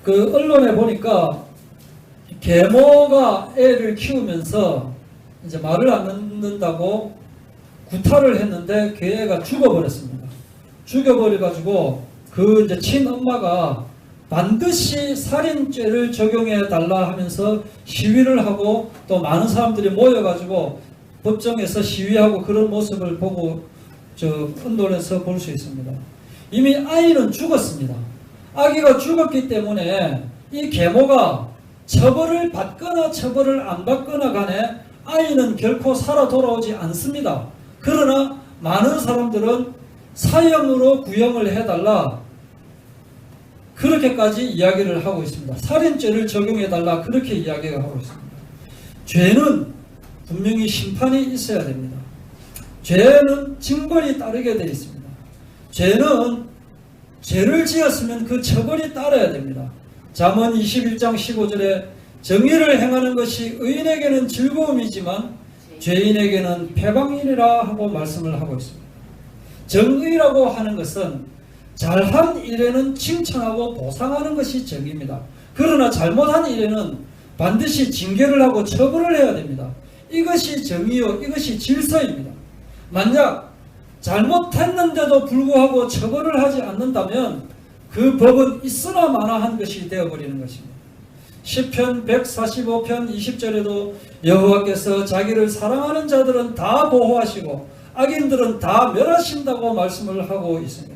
그 언론에 보니까 계모가 애를 키우면서 이제 말을 안 듣는다고 구타를 했는데 그 애가 죽어버렸습니다. 죽여버려가지고 그 이제 친엄마가 반드시 살인죄를 적용해 달라 하면서 시위를 하고 또 많은 사람들이 모여가지고 법정에서 시위하고 그런 모습을 보고 저 언론에서 볼 수 있습니다. 이미 아이는 죽었습니다. 아기가 죽었기 때문에 이 계모가 처벌을 받거나 처벌을 안 받거나 간에 아이는 결코 살아 돌아오지 않습니다. 그러나 많은 사람들은 사형으로 구형을 해달라 그렇게까지 이야기를 하고 있습니다. 살인죄를 적용해달라 그렇게 이야기를 하고 있습니다. 죄는 분명히 심판이 있어야 됩니다. 죄는 징벌이 따르게 되어 있습니다. 죄는 죄를 지었으면 그 처벌이 따라야 됩니다. 잠언 21장 15절에 정의를 행하는 것이 의인에게는 즐거움이지만 죄인에게는 패방이라 하고 말씀을 하고 있습니다. 정의라고 하는 것은 잘한 일에는 칭찬하고 보상하는 것이 정의입니다. 그러나 잘못한 일에는 반드시 징계를 하고 처벌을 해야 됩니다. 이것이 정의요, 이것이 질서입니다. 만약 잘못했는데도 불구하고 처벌을 하지 않는다면 그 법은 있으나 마나한 것이 되어버리는 것입니다. 시편 145편 20절에도 여호와께서 자기를 사랑하는 자들은 다 보호하시고 악인들은 다 멸하신다고 말씀을 하고 있습니다.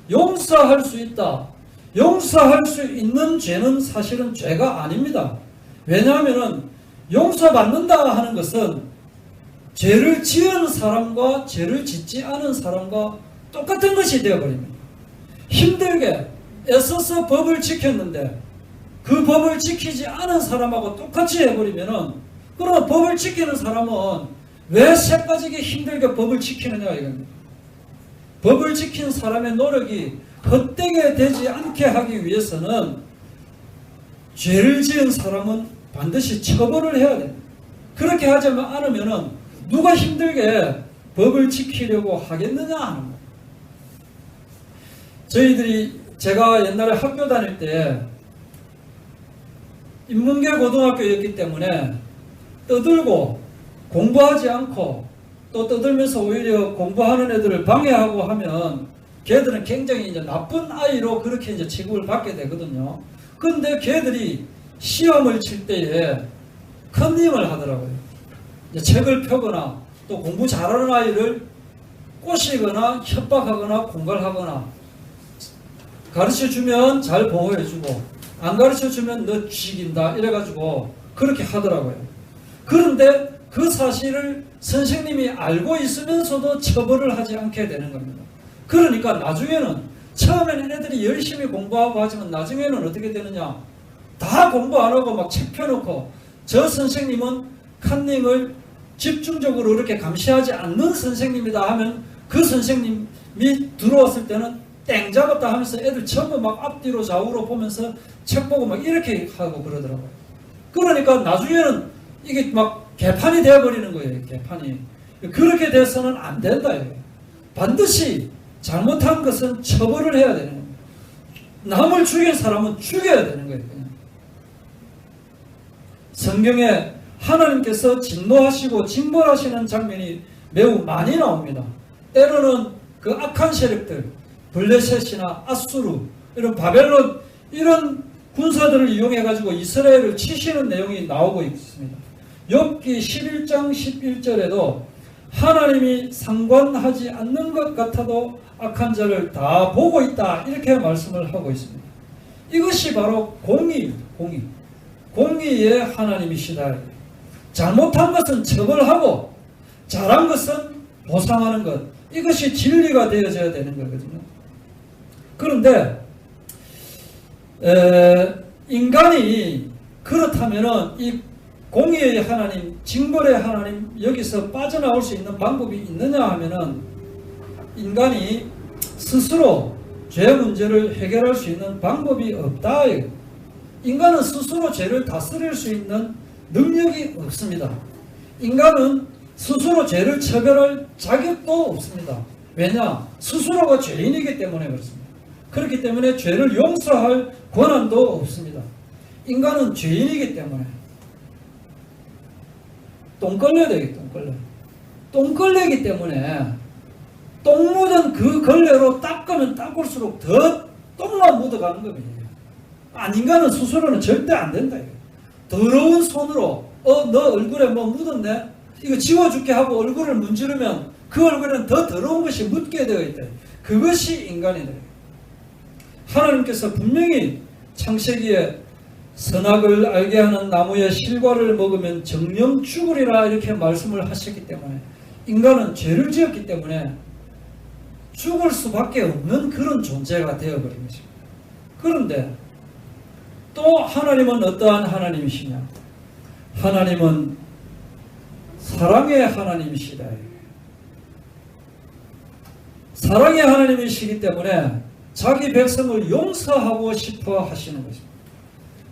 용서할 수 있다. 용서할 수 있는 죄는 사실은 죄가 아닙니다. 왜냐하면 용서받는다 하는 것은 죄를 지은 사람과 죄를 짓지 않은 사람과 똑같은 것이 되어버립니다. 힘들게 애써서 법을 지켰는데 그 법을 지키지 않은 사람하고 똑같이 해버리면은 그러면 법을 지키는 사람은 왜 새빠지게 힘들게 법을 지키느냐 이겁니다. 법을 지킨 사람의 노력이 헛되게 되지 않게 하기 위해서는 죄를 지은 사람은 반드시 처벌을 해야 됩니다. 그렇게 하지 않으면은 누가 힘들게 법을 지키려고 하겠느냐 하는 거예요. 저희들이 제가 옛날에 학교 다닐 때 인문계 고등학교였기 때문에 떠들고 공부하지 않고 또 떠들면서 오히려 공부하는 애들을 방해하고 하면 걔들은 굉장히 이제 나쁜 아이로 그렇게 이제 취급을 받게 되거든요. 그런데 걔들이 시험을 칠 때에 컨닝을 하더라고요. 책을 펴거나 또 공부 잘하는 아이를 꼬시거나 협박하거나 공갈하거나 가르쳐주면 잘 보호해주고 안 가르쳐주면 너 죽인다 이래가지고 그렇게 하더라고요. 그런데 그 사실을 선생님이 알고 있으면서도 처벌을 하지 않게 되는 겁니다. 그러니까 나중에는 처음에는 애들이 열심히 공부하고 하지만 나중에는 어떻게 되느냐, 다 공부 안 하고 막 책 펴놓고 저 선생님은 컨닝을 집중적으로 이렇게 감시하지 않는 선생님이다 하면 그 선생님이 들어왔을 때는 땡 잡았다 하면서 애들 전부 막 앞뒤로 좌우로 보면서 책 보고 막 이렇게 하고 그러더라고요. 그러니까 나중에는 이게 막 개판이 되어버리는 거예요. 개판이. 그렇게 돼서는 안 된다. 반드시 잘못한 것은 처벌을 해야 되는 겁니다. 남을 죽인 사람은 죽여야 되는 거예요. 그냥. 성경에 하나님께서 진노하시고 징벌하시는 장면이 매우 많이 나옵니다. 때로는 그 악한 세력들, 블레셋이나 아수르, 이런 바벨론, 이런 군사들을 이용해 가지고 이스라엘을 치시는 내용이 나오고 있습니다. 욥기 11장 11절에도 하나님이 상관하지 않는 것 같아도 악한 자를 다 보고 있다 이렇게 말씀을 하고 있습니다. 이것이 바로 공의입니다. 공의의 하나님이시다. 잘못한 것은 처벌하고 잘한 것은 보상하는 것, 이것이 진리가 되어져야 되는 거거든요. 그런데 인간이 그렇다면 이 공의의 하나님, 징벌의 하나님, 여기서 빠져나올 수 있는 방법이 있느냐 하면은 인간이 스스로 죄 문제를 해결할 수 있는 방법이 없다. 인간은 스스로 죄를 다스릴 수 있는 능력이 없습니다. 인간은 스스로 죄를 처벌할 자격도 없습니다. 왜냐? 스스로가 죄인이기 때문에 그렇습니다. 그렇기 때문에 죄를 용서할 권한도 없습니다. 인간은 죄인이기 때문에 똥 걸려야 되겠다. 똥 걸리기 때문에 똥 묻은 그 걸레로 닦으면 닦을수록 더 똥만 묻어가는 겁니다. 인간은 스스로는 절대 안 된다. 더러운 손으로 너 얼굴에 뭐 묻었네? 이거 지워줄게 하고 얼굴을 문지르면 그 얼굴에는 더 더러운 것이 묻게 되어 있다. 그것이 인간이다. 하나님께서 분명히 창세기에 선악을 알게 하는 나무의 실과를 먹으면 정령 죽으리라 이렇게 말씀을 하셨기 때문에 인간은 죄를 지었기 때문에 죽을 수밖에 없는 그런 존재가 되어버린 것입니다. 그런데 또 하나님은 어떠한 하나님이시냐? 하나님은 사랑의 하나님이시다. 사랑의 하나님이시기 때문에 자기 백성을 용서하고 싶어 하시는 것입니다.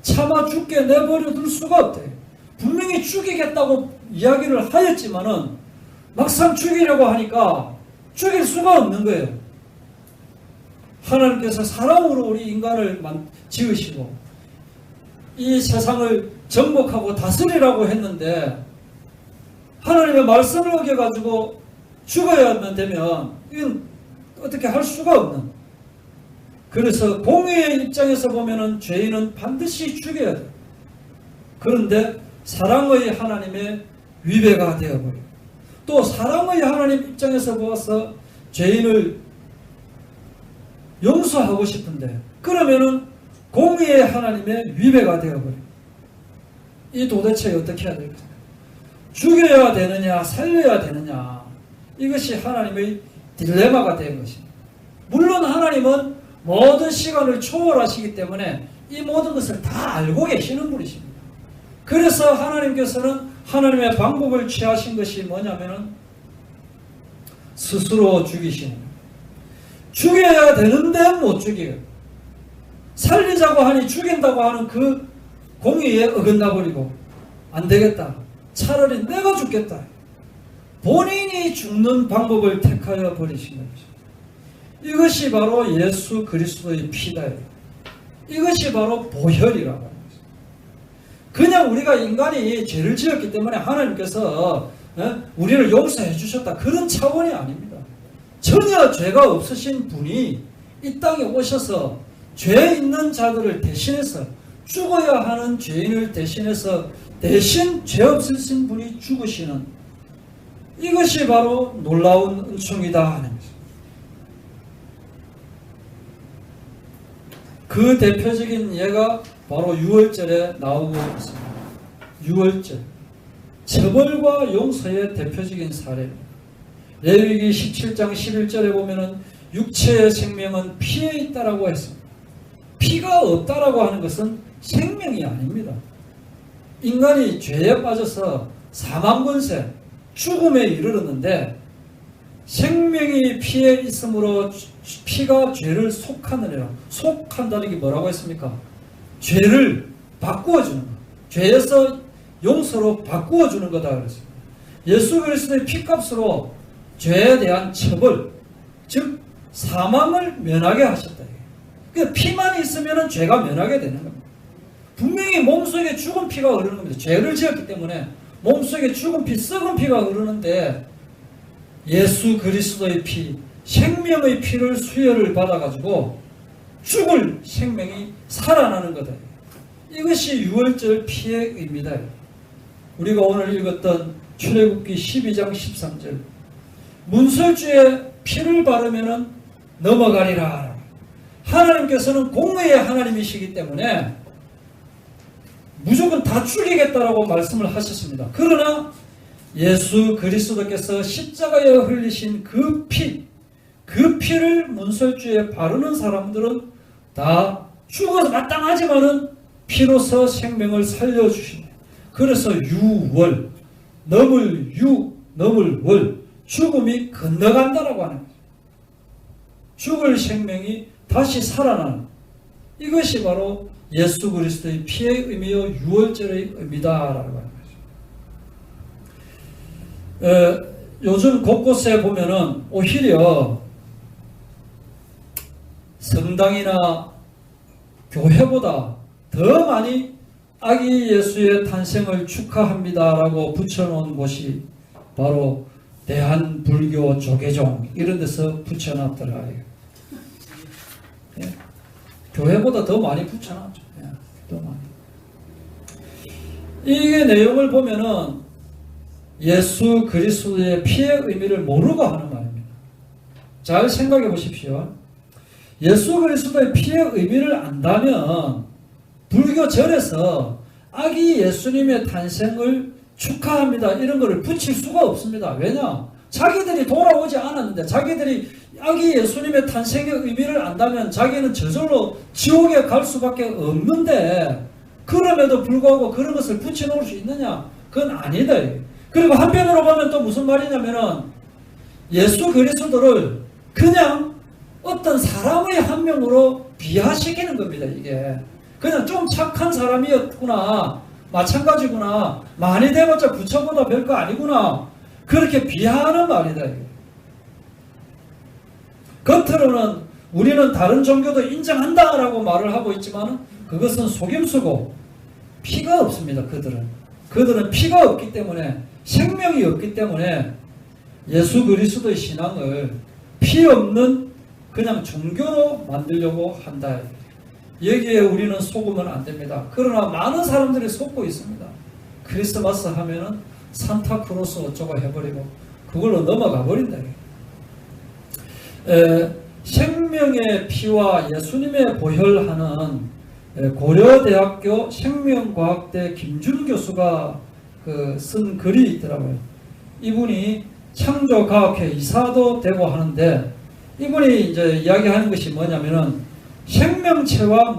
차마 죽게 내버려 둘 수가 없대요. 분명히 죽이겠다고 이야기를 하였지만은 막상 죽이려고 하니까 죽일 수가 없는 거예요. 하나님께서 사랑으로 우리 인간을 지으시고 이 세상을 정복하고 다스리라고 했는데 하나님의 말씀을 어겨가지고 죽어야만 되면 이건 어떻게 할 수가 없는. 그래서 공의의 입장에서 보면은 죄인은 반드시 죽여야 돼요. 그런데 사랑의 하나님의 위배가 되어버려요. 또 사랑의 하나님 입장에서 보아서 죄인을 용서하고 싶은데 그러면은 공의의 하나님의 위배가 되어버려요. 이 도대체 어떻게 해야 될까? 죽여야 되느냐 살려야 되느냐 이것이 하나님의 딜레마가 된 것입니다. 물론 하나님은 모든 시간을 초월하시기 때문에 이 모든 것을 다 알고 계시는 분이십니다. 그래서 하나님께서는 하나님의 방법을 취하신 것이 뭐냐면은 스스로 죽이시는 거예요. 죽여야 되는데 못 죽여요. 살리자고 하니 죽인다고 하는 그 공의에 어긋나 버리고 안 되겠다. 차라리 내가 죽겠다. 본인이 죽는 방법을 택하여 버리신 거죠. 이것이 바로 예수 그리스도의 피다. 이것이 바로 보혈이라고 하는 거죠. 그냥 우리가 인간이 죄를 지었기 때문에 하나님께서 우리를 용서해 주셨다. 그런 차원이 아닙니다. 전혀 죄가 없으신 분이 이 땅에 오셔서 죄 있는 자들을 대신해서 죽어야 하는 죄인을 대신해서 대신 죄 없으신 분이 죽으시는 이것이 바로 놀라운 은총이다 하는 거죠. 그 대표적인 예가 바로 유월절에 나오고 있습니다. 유월절. 처벌과 용서의 대표적인 사례입니다. 레위기 17장 11절에 보면은 육체의 생명은 피에 있다라고 했습니다. 피가 없다라고 하는 것은 생명이 아닙니다. 인간이 죄에 빠져서 사망권세, 죽음에 이르렀는데 생명이 피에 있으므로 피가 죄를 속하느니라. 속한다는 게 뭐라고 했습니까? 죄를 바꾸어주는 것. 죄에서 용서로 바꾸어주는 거다 그랬습니다. 예수 그리스도의 피값으로 죄에 대한 처벌, 즉 사망을 면하게 하셨다. 그러니까 피만 있으면 죄가 면하게 되는 겁니다. 분명히 몸속에 죽은 피가 흐르는 겁니다. 죄를 지었기 때문에 몸속에 죽은 피, 썩은 피가 흐르는데 예수 그리스도의 피, 생명의 피를 수혈을 받아가지고 죽을 생명이 살아나는 거다. 이것이 유월절 피의 의미다. 우리가 오늘 읽었던 출애굽기 12장 13절 문설주에 피를 바르면 넘어가리라. 하나님께서는 공의의 하나님이시기 때문에 무조건 다 죽이겠다라고 말씀을 하셨습니다. 그러나 예수 그리스도께서 십자가에 흘리신 그 피를 문설주에 바르는 사람들은 다 죽어서 마땅하지만은 피로서 생명을 살려주십니다. 그래서 유월, 넘을 유, 넘을 월, 죽음이 건너간다라고 하는 거죠. 죽을 생명이 다시 살아나는 이것이 바로 예수 그리스도의 피의 의미요 유월절의 의미다라고 하는 거죠. 요즘 곳곳에 보면은 오히려 성당이나 교회보다 더 많이 아기 예수의 탄생을 축하합니다라고 붙여놓은 곳이 바로 대한불교 조계종 이런 데서 붙여놨더라. 예? 교회보다 더 많이 붙여놨죠. 예, 더 많이. 이게 내용을 보면은 예수 그리스도의 피의 의미를 모르고 하는 말입니다. 잘 생각해 보십시오. 예수 그리스도의 피의 의미를 안다면 불교 절에서 아기 예수님의 탄생을 축하합니다 이런 거를 붙일 수가 없습니다. 왜냐? 자기들이 돌아오지 않았는데 자기들이 아기 예수님의 탄생의 의미를 안다면 자기는 저절로 지옥에 갈 수밖에 없는데 그럼에도 불구하고 그런 것을 붙여놓을 수 있느냐? 그건 아니다. 그리고 한편으로 보면 또 무슨 말이냐면은 예수 그리스도를 그냥 어떤 사람의 한 명으로 비하시키는 겁니다. 이게 그냥 좀 착한 사람이었구나, 마찬가지구나, 많이 돼봤자 부처보다 별거 아니구나, 그렇게 비하하는 말이다. 이게. 겉으로는 우리는 다른 종교도 인정한다라고 말을 하고 있지만 그것은 속임수고 피가 없습니다. 그들은 피가 없기 때문에, 생명이 없기 때문에 예수 그리스도의 신앙을 피 없는 그냥 종교로 만들려고 한다. 여기에 우리는 속으면 안 됩니다. 그러나 많은 사람들이 속고 있습니다. 크리스마스 하면은 산타크로스 어쩌고 해버리고 그걸로 넘어가 버린다. 생명의 피와 예수님의 보혈하는 고려대학교 생명과학대 김준 교수가 쓴 글이 있더라고요. 이분이 창조과학회 이사도 되고 하는데 이분이 이제 이야기하는 것이 뭐냐면은 생명체와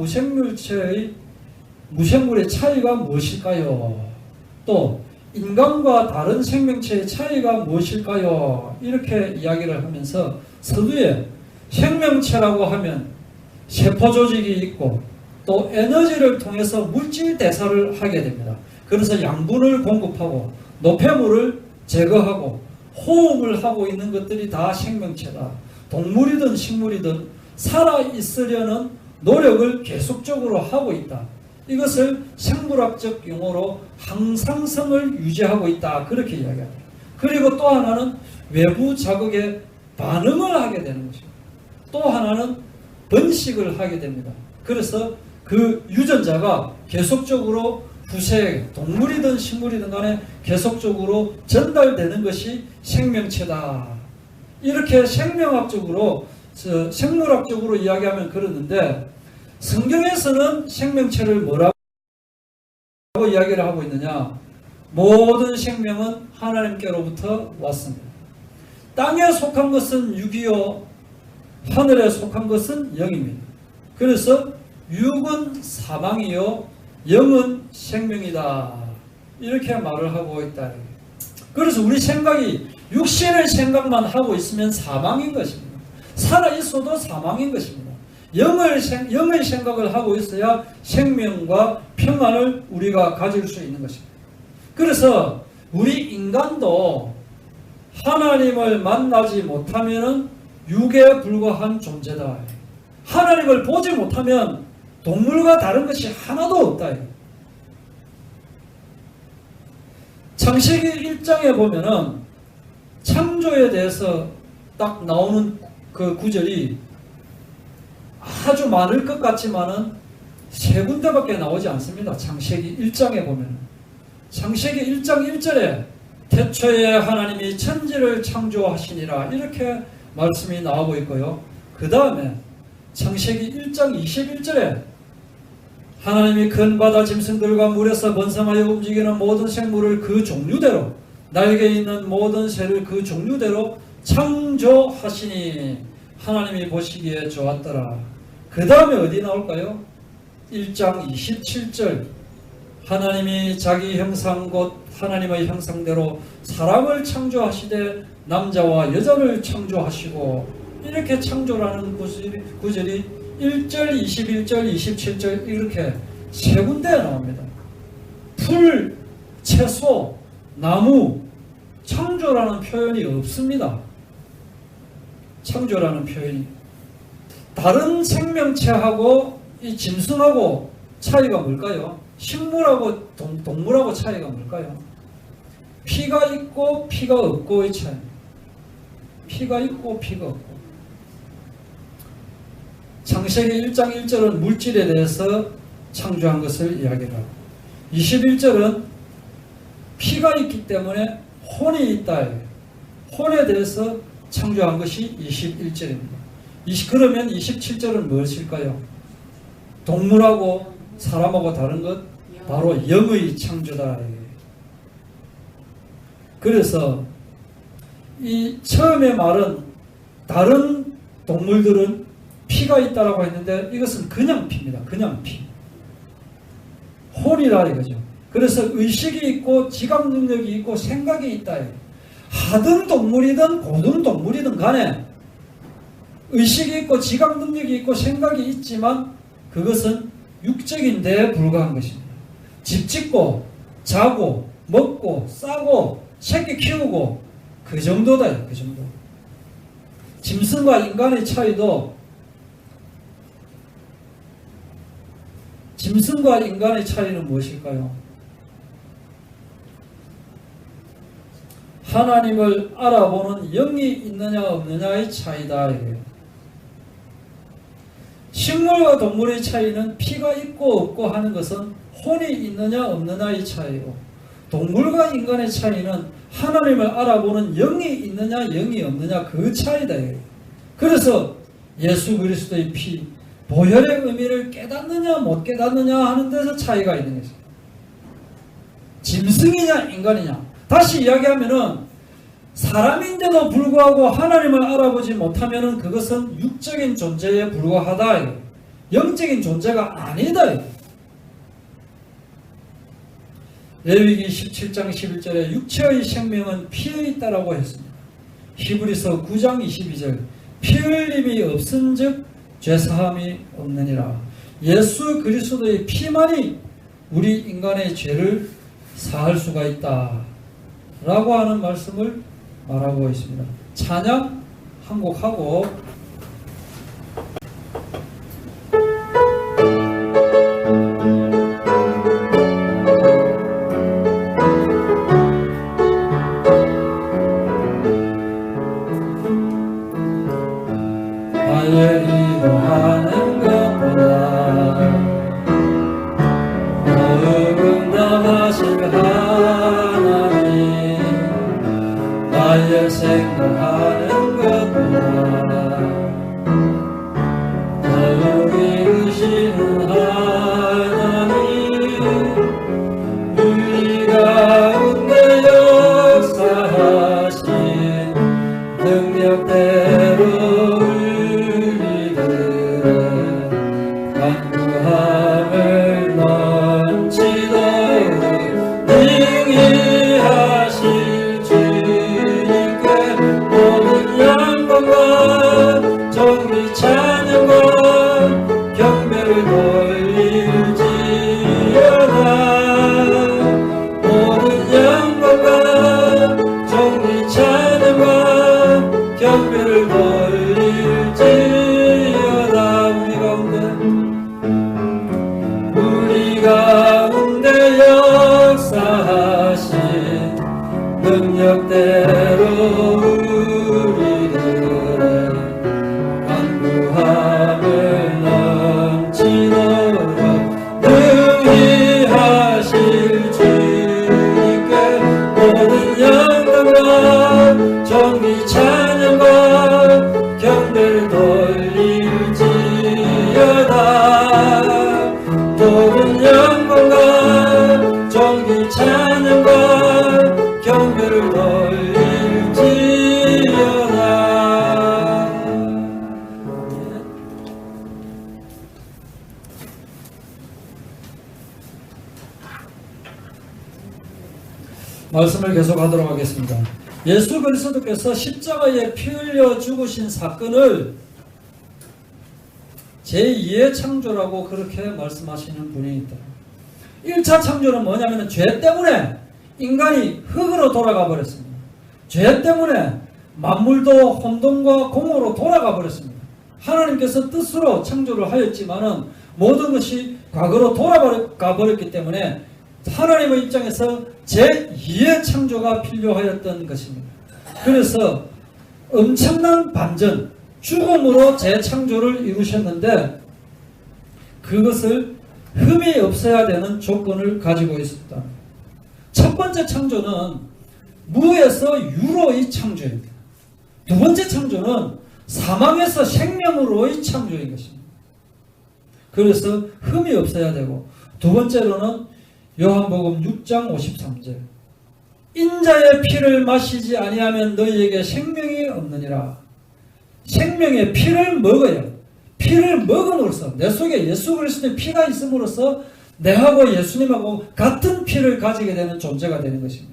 무생물의 차이가 무엇일까요? 또 인간과 다른 생명체의 차이가 무엇일까요? 이렇게 이야기를 하면서 서두에 생명체라고 하면 세포조직이 있고 또 에너지를 통해서 물질 대사를 하게 됩니다. 그래서 양분을 공급하고 노폐물을 제거하고 호흡을 하고 있는 것들이 다 생명체다. 동물이든 식물이든 살아있으려는 노력을 계속적으로 하고 있다. 이것을 생물학적 용어로 항상성을 유지하고 있다. 그렇게 이야기합니다. 그리고 또 하나는 외부 자극에 반응을 하게 되는 것입니다. 또 하나는 번식을 하게 됩니다. 그래서 그 유전자가 계속적으로 후세, 동물이든 식물이든 간에 계속적으로 전달되는 것이 생명체다. 이렇게 생명학적으로, 생물학적으로 이야기하면 그러는데 성경에서는 생명체를 뭐라고 이야기를 하고 있느냐? 모든 생명은 하나님께로부터 왔습니다. 땅에 속한 것은 육이요, 하늘에 속한 것은 영입니다. 그래서 육은 사망이요, 영은 생명이다. 이렇게 말을 하고 있다. 그래서 우리 생각이 육신의 생각만 하고 있으면 사망인 것입니다. 살아있어도 사망인 것입니다. 영의 생각을 하고 있어야 생명과 평안을 우리가 가질 수 있는 것입니다. 그래서 우리 인간도 하나님을 만나지 못하면 육에 불과한 존재다. 하나님을 보지 못하면 동물과 다른 것이 하나도 없다. 창세기 1장에 보면은 창조에 대해서 딱 나오는 그 구절이 아주 많을 것 같지만은 세 군데밖에 나오지 않습니다. 창세기 1장에 보면. 창세기 1장 1절에 태초에 하나님이 천지를 창조하시니라 이렇게 말씀이 나오고 있고요. 그 다음에 창세기 1장 21절에 하나님이 큰 바다 짐승들과 물에서 번성하여 움직이는 모든 생물을 그 종류대로, 날개 있는 모든 새를 그 종류대로 창조하시니 하나님이 보시기에 좋았더라. 그 다음에 어디 나올까요? 1장 27절 하나님이 자기 형상 곧 하나님의 형상대로 사람을 창조하시되 남자와 여자를 창조하시고, 이렇게 창조라는 구절이 1절, 21절, 27절 이렇게 세 군데에 나옵니다. 풀, 채소, 나무, 창조라는 표현이 없습니다. 창조라는 표현이. 다른 생명체하고 이 짐승하고 차이가 뭘까요? 식물하고 동물하고 차이가 뭘까요? 피가 있고 피가 없고의 차이. 피가 있고 피가 없고. 창세기 1장 1절은 물질에 대해서 창조한 것을 이야기하고 21절은 피가 있기 때문에 혼이 있다. 혼에 대해서 창조한 것이 21절입니다. 그러면 27절은 무엇일까요? 동물하고 사람하고 다른 것 바로 영의 창조다. 그래서 이 처음에 말은 다른 동물들은 피가 있다라고 했는데 이것은 그냥 피입니다. 그냥 피. 혼이라 이거죠. 그래서 의식이 있고 지각 능력이 있고 생각이 있다. 하등 동물이든 고등 동물이든 간에 의식이 있고 지각 능력이 있고 생각이 있지만 그것은 육적인 데에 불과한 것입니다. 집 짓고 자고 먹고 싸고 새끼 키우고 그 정도다. 그 정도. 짐승과 인간의 차이도 짐승과 인간의 차이는 무엇일까요? 하나님을 알아보는 영이 있느냐 없느냐의 차이다. 이거예요. 식물과 동물의 차이는 피가 있고 없고 하는 것은 혼이 있느냐 없느냐의 차이고 동물과 인간의 차이는 하나님을 알아보는 영이 있느냐 영이 없느냐 그 차이다. 이거예요. 그래서 예수 그리스도의 피 보혈의 의미를 깨닫느냐 못 깨닫느냐 하는 데서 차이가 있는 것입니다. 짐승이냐 인간이냐. 다시 이야기하면은 사람인데도 불구하고 하나님을 알아보지 못하면은 그것은 육적인 존재에 불과하다. 영적인 존재가 아니다. 레위기 17장 11절에 육체의 생명은 피에 있다라고 했습니다. 히브리서 9장 22절 피 흘림이 없은즉 죄사함이 없느니라. 예수 그리스도의 피만이 우리 인간의 죄를 사할 수가 있다 라고 하는 말씀을 말하고 있습니다. 찬양 한 곡 하고 나의 이루하는 것보다 어긋나가실 하나님 나의 생각하는 것보다 더욱 이루시는 하나님 우리 가운데 역사하신 능력대로 간구함을 넘치도록 능히하실 주님께 모든 영광과 정의 찬양과 경배를 돌릴지어다. 모든 영광과 정의 찬양과 경배를 돌릴지어다. 우리 가운데 역사하신 능력대로 우리들의 간구함을 넘치도록 능히 하실 주님께 모든 영광과 정의 찬양과 경배를 돌릴지어다. 모든 영광과 정의 찬양과 경배를 돌릴지어다. 말씀을 계속하도록 하겠습니다. 예수 그리스도께서 십자가에 피 흘려 죽으신 사건을 제2의 창조라고 그렇게 말씀하시는 분이 있다. 1차 창조는 뭐냐면 죄 때문에 인간이 흙으로 돌아가 버렸습니다. 죄 때문에 만물도 혼돈과 공허로 돌아가 버렸습니다. 하나님께서 뜻으로 창조를 하였지만은 모든 것이 과거로 돌아가 버렸기 때문에 하나님의 입장에서 제2의 창조가 필요하였던 것입니다. 그래서 엄청난 반전, 죽음으로 재창조를 이루셨는데 그것을 흠이 없어야 되는 조건을 가지고 있었다. 첫 번째 창조는 무에서 유로의 창조입니다. 두 번째 창조는 사망에서 생명으로의 창조인 것입니다. 그래서 흠이 없어야 되고, 두 번째로는 요한복음 6장 53절 인자의 피를 마시지 아니하면 너희에게 생명이 없느니라. 생명의 피를 먹어야, 피를 먹음으로써 내 속에 예수 그리스도의 피가 있음으로써 내하고 예수님하고 같은 피를 가지게 되는 존재가 되는 것입니다.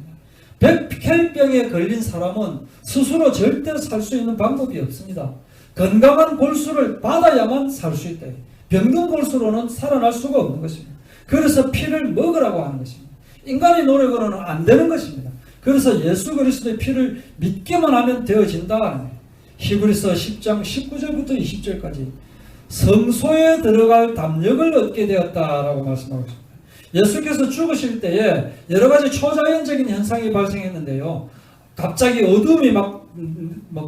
백혈병에 걸린 사람은 스스로 절대 살 수 있는 방법이 없습니다. 건강한 골수를 받아야만 살 수 있다. 병든 골수로는 살아날 수가 없는 것입니다. 그래서 피를 먹으라고 하는 것입니다. 인간의 노력으로는 안 되는 것입니다. 그래서 예수 그리스도의 피를 믿기만 하면 되어진다. 히브리서 10장 19절부터 20절까지 성소에 들어갈 담력을 얻게 되었다라고 말씀하고 있습니다. 예수께서 죽으실 때에 여러 가지 초자연적인 현상이 발생했는데요. 갑자기 어둠이 막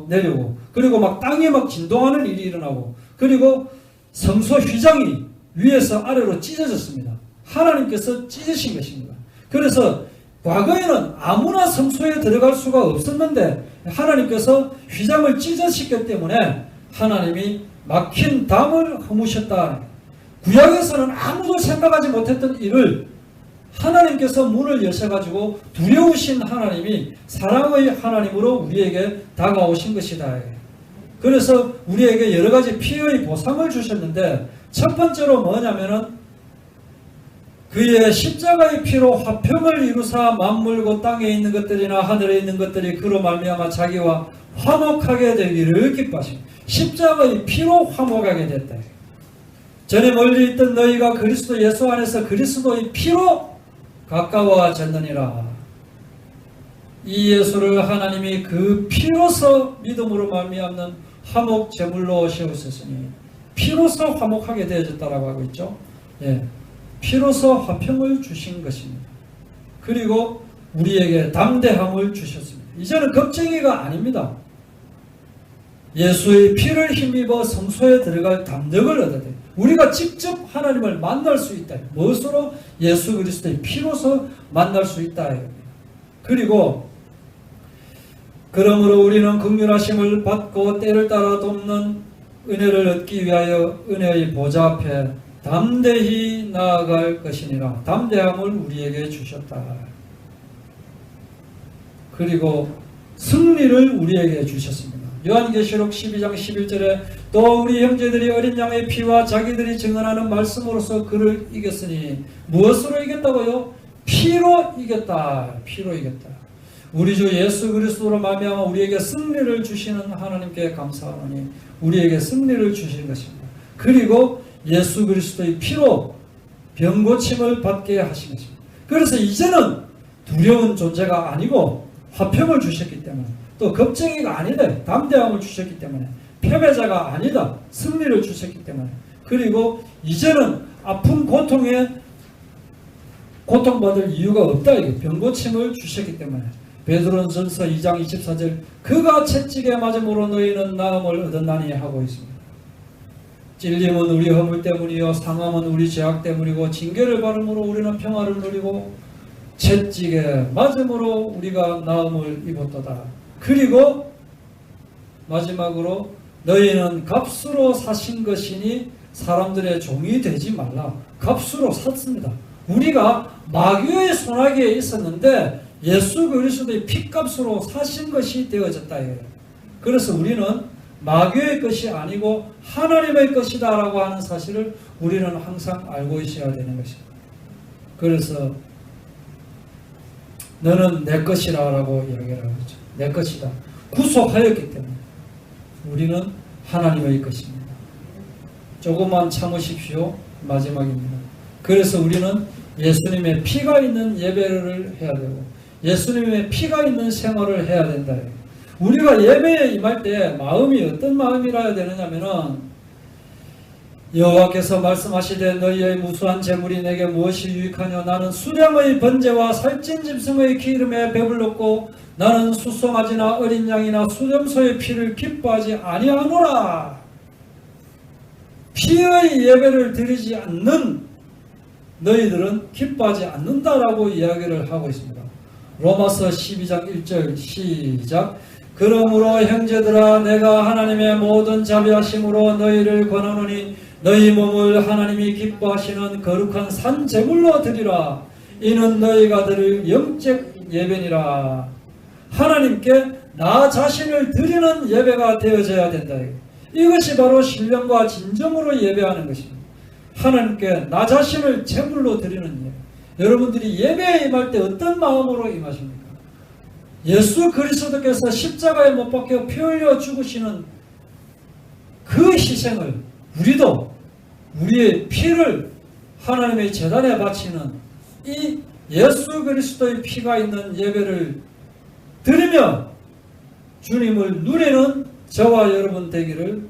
내려오고, 그리고 막 땅이 막 진동하는 일이 일어나고, 그리고 성소 휘장이 위에서 아래로 찢어졌습니다. 하나님께서 찢으신 것입니다. 그래서 과거에는 아무나 성소에 들어갈 수가 없었는데 하나님께서 휘장을 찢으셨기 때문에 하나님이 막힌 담을 허무셨다. 구약에서는 아무도 생각하지 못했던 일을 하나님께서 문을 여셔가지고 두려우신 하나님이 사랑의 하나님으로 우리에게 다가오신 것이다. 그래서 우리에게 여러 가지 피의 보상을 주셨는데 첫 번째로 뭐냐면은 그의 십자가의 피로 화평을 이루사 만물고 땅에 있는 것들이나 하늘에 있는 것들이 그로 말미암아 자기와 화목하게 되기를 기뻐하십니다. 십자가의 피로 화목하게 됐다. 전에 멀리 있던 너희가 그리스도 예수 안에서 그리스도의 피로 가까워졌느니라. 이 예수를 하나님이 그 피로서 믿음으로 말미암는 화목 제물로 세우셨으니 피로서 화목하게 되어졌다라고 하고 있죠. 예, 피로서 화평을 주신 것입니다. 그리고 우리에게 담대함을 주셨습니다. 이제는 겁쟁이가 아닙니다. 예수의 피를 힘입어 성소에 들어갈 담력을 얻어야 돼요. 우리가 직접 하나님을 만날 수 있다. 무엇으로? 예수 그리스도의 피로서 만날 수 있다. 그리고 그러므로 우리는 긍휼하심을 받고 때를 따라 돕는 은혜를 얻기 위하여 은혜의 보좌 앞에 담대히 나아갈 것이니라. 담대함을 우리에게 주셨다. 그리고 승리를 우리에게 주셨습니다. 요한계시록 12장 11절에 또 우리 형제들이 어린 양의 피와 자기들이 증언하는 말씀으로서 그를 이겼으니 무엇으로 이겼다고요? 피로 이겼다. 피로 이겼다. 우리 주 예수 그리스도로 말미암아 우리에게 승리를 주시는 하나님께 감사하노니 우리에게 승리를 주신 것입니다. 그리고 예수 그리스도의 피로 병고침을 받게 하신 것입니다. 그래서 이제는 두려운 존재가 아니고 화평을 주셨기 때문에, 또 겁쟁이가 아니다, 담대함을 주셨기 때문에, 패배자가 아니다, 승리를 주셨기 때문에, 그리고 이제는 아픈 고통에 고통받을 이유가 없다. 이게 병고침을 주셨기 때문에 베드로전서 2장 24절 그가 채찍에 맞음으로 너희는 나음을 얻었나니 하고 있습니다. 찔림은 우리 허물 때문이요 상함은 우리 죄악 때문이고 징계를 받음으로 우리는 평화를 누리고 채찍에 맞음으로 우리가 나음을 입었도다. 그리고 마지막으로 너희는 값으로 사신 것이니 사람들의 종이 되지 말라. 값으로 샀습니다. 우리가 마귀의 손아귀에 있었는데 예수 그리스도의 피값으로 사신 것이 되어졌다. 그래서 우리는 마귀의 것이 아니고 하나님의 것이다 라고 하는 사실을 우리는 항상 알고 있어야 되는 것입니다. 그래서 너는 내 것이라 라고 이야기를 하죠. 내 것이다. 구속하였기 때문에 우리는 하나님의 것입니다. 조금만 참으십시오. 마지막입니다. 그래서 우리는 예수님의 피가 있는 예배를 해야 되고 예수님의 피가 있는 생활을 해야 된다. 우리가 예배에 임할 때 마음이 어떤 마음이라 해야 되느냐면은 여호와께서 말씀하시되 너희의 무수한 재물이 내게 무엇이 유익하뇨? 나는 수량의 번제와 살찐 짐승의 기름에 배불렀고 나는 수송아지나 어린 양이나 수염소의 피를 기뻐하지 아니하노라. 피의 예배를 드리지 않는 너희들은 기뻐하지 않는다라고 이야기를 하고 있습니다. 로마서 12장 1절 시작. 그러므로 형제들아 내가 하나님의 모든 자비하심으로 너희를 권하노니 너희 몸을 하나님이 기뻐하시는 거룩한 산 제물로 드리라. 이는 너희가 드릴 영적 예배니라. 하나님께 나 자신을 드리는 예배가 되어져야 된다. 이것이 바로 신령과 진정으로 예배하는 것입니다. 하나님께 나 자신을 제물로 드리는 예배. 여러분들이 예배에 임할 때 어떤 마음으로 임하십니까? 예수 그리스도께서 십자가에 못 박혀 피 흘려 죽으시는 그 희생을 우리도 우리의 피를 하나님의 제단에 바치는 이 예수 그리스도의 피가 있는 예배를 드리며 주님을 누리는 저와 여러분 되기를